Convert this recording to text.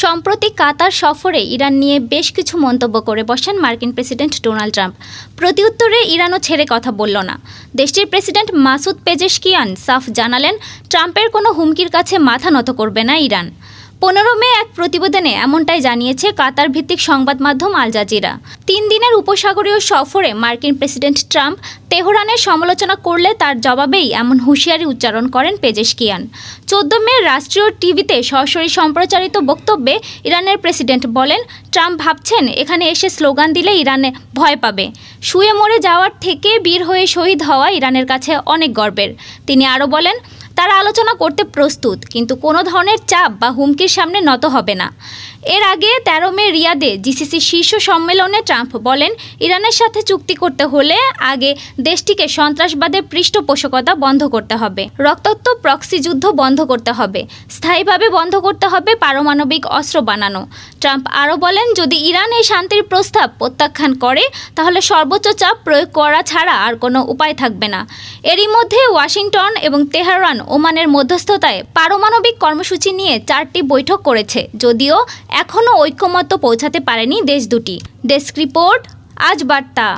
সম্প্রতি কাতার সফরে ইরান নিয়ে বেশ কিছু মন্তব্য করে বসেন মার্কিন প্রেসিডেন্ট ডোনাল্ড ট্রাম্প। প্রতিউত্তরে ইরানও ছেড়ে কথা বলল না। দেশটির প্রেসিডেন্ট মাসুদ পেজেশকিয়ান সাফ জানালেন, ট্রাম্পের কোনো হুমকির কাছে মাথা নত করবে না ইরান। 15 মে এক প্রতিবেদনে এমনটাই জানিয়েছে কাতার ভিত্তিক সংবাদ মাধ্যম আল জাজিরা। 3 দিনের উপসাগরীয় সফরে মার্কিন প্রেসিডেন্ট ট্রাম্প তেহরানের সমালোচনা করলে তার জবাবেই এমন হুঁশিয়ারি উচ্চারণ করেন পেজেশকিয়ান। 14 মে রাষ্ট্রীয় টিভিতে সরাসরি সম্প্রচারিত বক্তব্যে ইরানের প্রেসিডেন্ট বলেন, ট্রাম্প ভাবছেন এখানে এসে স্লোগান দিলে ইরানে ভয় পাবে। শুয়ে মরে যাওয়ার থেকে বীর হয়ে শহীদ হওয়া ইরানের কাছে অনেক গর্বের। তিনি আরও বলেন, তারা আলোচনা করতে প্রস্তুত, কিন্তু কোনো ধরনের চাপ বা হুমকির সামনে নত হবে না। এর আগে 13 মে রিয়াদে জিসিসি শীর্ষ সম্মেলনে ট্রাম্প বলেন, ইরানের সাথে চুক্তি করতে হলে আগে দেশটিকে সন্ত্রাসবাদের পৃষ্ঠপোষকতা বন্ধ করতে হবে, রক্তাক্ত প্রক্সি যুদ্ধ বন্ধ করতে হবে, স্থায়ীভাবে বন্ধ করতে হবে পারমাণবিক অস্ত্র বানানো। ট্রাম্প আরও বলেন, যদি ইরান এই শান্তির প্রস্তাব প্রত্যাখ্যান করে তাহলে সর্বোচ্চ চাপ প্রয়োগ করা ছাড়া আর কোনো উপায় থাকবে না। এরই মধ্যে ওয়াশিংটন এবং তেহরান ওমানের মধ্যস্থতায় পারমাণবিক কর্মসূচি নিয়ে 4টি বৈঠক করেছে, যদিও এখনও ঐকমত্য পৌঁছাতে পারেনি দেশ দুটি। ডেস্ক রিপোর্ট, আজ বার্তা।